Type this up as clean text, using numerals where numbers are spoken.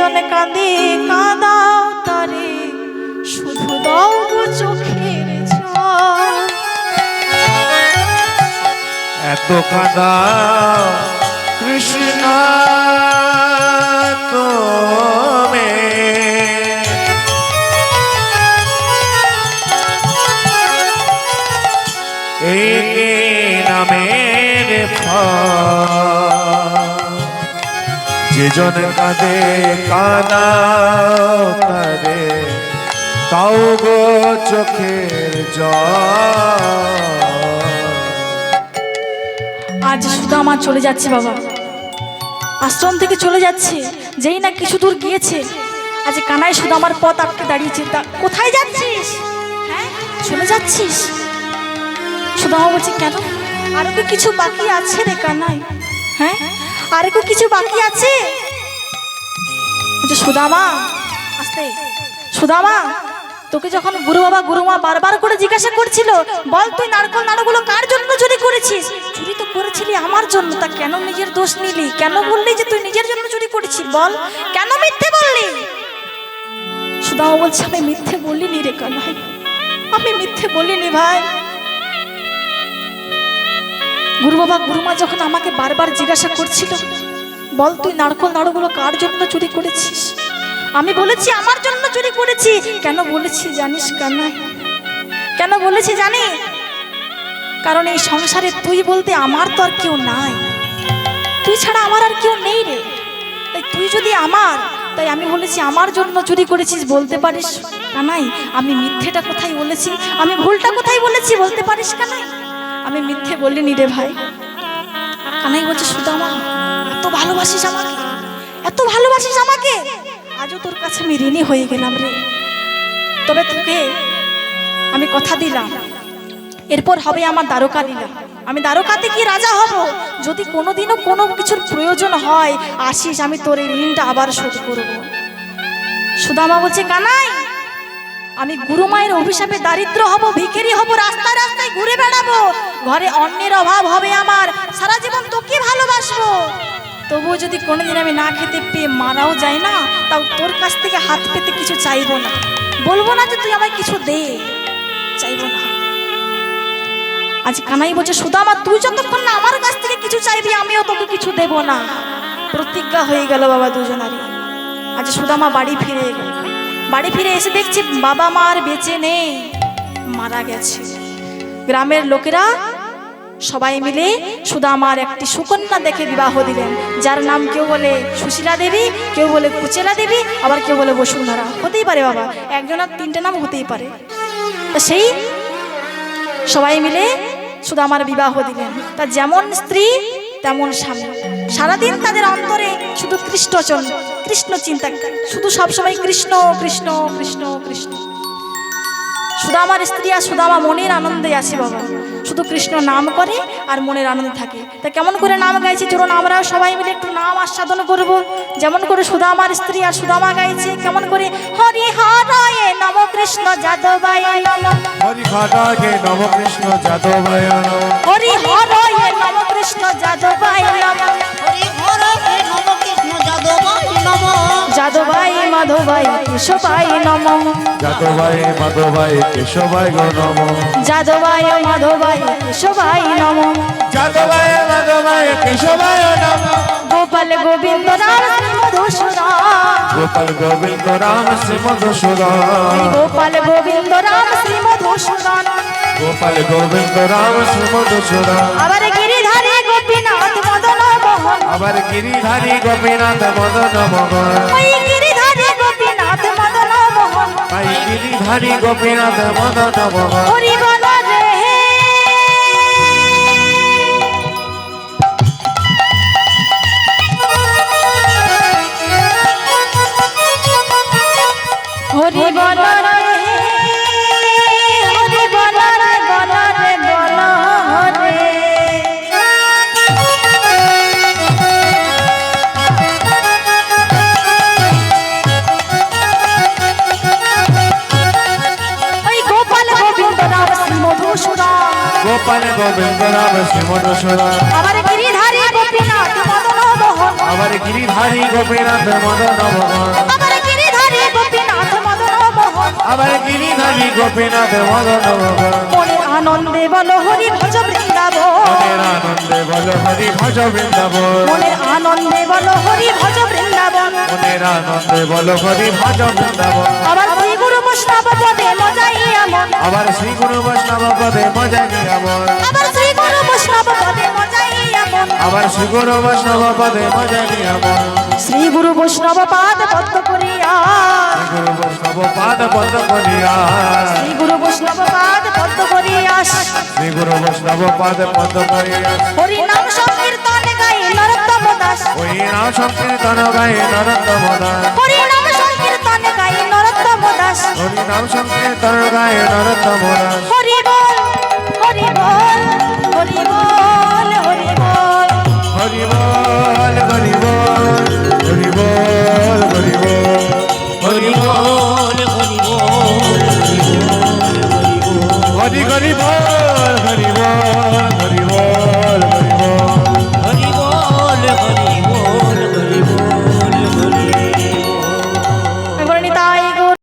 জনে কাঁদে কাঁদাও তারে, শুধু দাও গো চোখের জল। এত কাঁদা কৃষ্ণ তুমি, এই নামের ফল, যে জন কাঁদে কাঁদাও তারে, তাও গো চোখের জল। আজ সুদামা চলে যাচ্ছে বাবা, আশ্রম থেকে চলে যাচ্ছে। যেই না কিছু দূর গিয়েছে, আজ কানাই সুদামার পথ আটকে দাঁড়িয়েছে। তা কোথায় যাচ্ছিস? হ্যাঁ, চলে যাচ্ছিস? সুদামা বলছে কেন, আরো তো কিছু বাকি আছে রে কানাই। হ্যাঁ, আরে তো কিছু বাকি আছে। সুদামা আস্তে, সুদামা তোকে যখন গুরু বাবা গুরুমা বারবার করে জিজ্ঞাসা করছিল, বল তুই নারকল নাড়ুগুলো কার জন্য চুরি করেছিস? চুরি তো করেছিলি আমার জন্য, তা কেন নিজের দোষ নিলি? কেন বললি যে তুই নিজের জন্য চুরি করেছিস? বল, কেন মিথ্যে বললি? সুদামা বলছে আমি মিথ্যে বলিনি রে কানাই, আমি মিথ্যে বলিনি ভাই। গুরু বাবা গুরুমা যখন আমাকে বারবার জিজ্ঞাসা করছিল, বল তুই নারকল নাড়ুগুলো কার জন্য চুরি করেছিস, আমি বলেছি আমার জন্য চুরি করেছি। কেন বলেছি জানিস কানাই? কেন বলেছি জানি? কারণ এই সংসারে তুই বলতে আমার তো আর কেউ নাই, তুই ছাড়া আমার আর কেউ নেই রে। তাই তুই যদি আমার, তাই আমি বলেছি আমার জন্য চুরি করেছিস বলতে পারিস কানাই? আমি মিথ্যেটা কোথায় বলেছি, আমি ভুলটা কোথায় বলেছি বলতে পারিস কানাই? আমি মিথ্যে বলিনি রে ভাই। কানাই বলছে সুদামা এত ভালোবাসিস আমাকে, এত ভালোবাসিস আমাকে, আজও তোর কাছে আমি ঋণী হয়ে গেলাম রে। তবে তোকে আমি কথা দিলাম, এরপর হবে আমার দ্বারকা লীলা। আমি দ্বারকাতে গিয়ে রাজা হব, যদি কোনোদিনও কোনো কিছুর প্রয়োজন হয় আসিস, আমি তোর এই ঋণটা আবার শোধ করব। সুদামা বলছে কানাই আমি গুরু মায়ের অভিশাপে দারিদ্র হব, ভিখারি হব, রাস্তায় রাস্তায় ঘুরে বেড়াবো, ঘরে অন্যের অভাব হবে আমার, সারা জীবন তোকে ভালোবাসবো। তবুও যদি কোনোদিন আমি না খেতে পেয়ে মারাও যায় না, তাও তোর কাছ থেকে হাত পেতে কিছু চাইবো না, বলবো না যে তুই আমায় কিছু দে, চাইবো না। আজ কানাই বলছে সুদামা তুই যতক্ষণ না আমার কাছ থেকে কিছু চাইবি আমিও তোকে কিছু দেব না। প্রতিজ্ঞা হয়ে গেল বাবা দুজনারই। আজ সুদামা বাড়ি ফিরে গেল, বাড়ি ফিরে এসে দেখছি বাবা মা আর বেঁচে নেই, মারা গেছে। গ্রামের লোকেরা সবাই মিলে সুদামার একটি সুকন্যা দেখে বিবাহ দিলেন, যার নাম কেউ বলে সুশীলা দেবী, কেউ বলে কুচেলা দেবী, আবার কেউ বলে বসুন্ধরা। হতেই পারে বাবা, একজনের তিনটে নাম হতেই পারে। সেই সবাই মিলে সুদামার বিবাহ দিলেন। তা যেমন স্ত্রী তেমন স্বামী, সারাদিন তাদের অন্তরে শুধু কৃষ্ণ চিন্তা, শুধু সবসময় কৃষ্ণ কৃষ্ণ কৃষ্ণ কৃষ্ণ। সুদামার স্ত্রী আর সুদামা মনের আনন্দে আসে বাবা, শুধু কৃষ্ণ নাম করে আর মনের আনন্দ থাকে। তা কেমন করে নাম গাইছে, চলুন আমরাও সবাই মিলে একটু নাম আস্বাদন করব। যেমন করে সুদামার স্ত্রী আর সুদামা গাইছে, কেমন করে হরি হরায় নম কৃষ্ণ যাদবায় নম, হরি হরায় নম কৃষ্ণ যাদবায় নম, হরি হরায় নম কৃষ্ণ যাদবায় নম, হরি হরায় নম কৃষ্ণ যাদবায় নম, যাদবায় মাধবায় কেশবায় নম, যাদবায় মাধবায় কেশবায় নম, যাদবায় মাধবায় কেশবায় নম, যাদবায় মাধবায় কেশবায় নম, গোপাল গোবিন্দ রাম শ্রী মধুসূদন, গোপাল গোবিন্দ রাম শ্রী মধুসূদন, গোপাল গোবিন্দ রাম শ্রী মধুসূদন, গোপাল গোবিন্দ রাম শ্রী মধুসূদন, আবার গিরিধারী গোপীনাথ মদন মোহন, আবার গিরিধারী গোপীনাথ মদন মোহন, ওই গিরিধারী গোপীনাথ মদন মোহন, তাই গিরিধারী গোপীনাথ মদন মোহন। হরি বল রে হরি বল রে, হরি বল রে, বল রে বল রে। ওই গোপাল গোবিন্দ রাম শ্রী মধুসূদন, গোপাল গোবিন্দ রাম শ্রী মধুসূদন, আবার গিরিধারী গোপীনাথ মদন মোহন, আবার গিরিধারী গিরিধারী গোপীনাথ মদন মোহন আবার গিরিধারী গোপীনাথ মদন মোহন আবার গিরিধারী গোপীনাথ মদন মোহন মনের আনন্দে বলো হরি ভজ বৃন্দাবন মনের আনন্দে বল হরি ভজ বৃন্দাবন মনের আনন্দে বলো হরি ভজ বৃন্দাবন মনের আনন্দে বল হরি ভজ বৃন্দাবন আবার শ্রী গুরু বৈষ্ণব পদে মজাইয়া মন আবার শ্রী গুরু বৈষ্ণব পদে মজা নিয়ামন আবার শ্রী গুরু বৈষ্ণব পদে মজাইয়া মন আবার শ্রী গুরু বৈষ্ণব পদে মজা নিয়ামন শ্রী গুরু বৈষ্ণব পাদ পদ্ম করিয়া শ্রী গুরু বৈষ্ণব পাদ পদ করিয়া শ্রী গুরু বৈষ্ণব পাদ পদ্ম করিয়া শ্রী গুরু বৈষ্ণব পাদ পদ করিয়া হরি নাম সংকীর্তন গাই নরোত্তম দাস ওই নাম সংকীর্তন গায়ে নরোত্তম দাস হরি নাম সংকীর্তন গাই নরোত্তম দাস হরি নাম সংকীর্তন গায়ে নরোত্তম দাস হরি বল হরি বল হরি বল হরি বল হরি বল হরি বল হরি বল হরি বল হরি বল হরি বল হরি বল হরি হরি বল হরি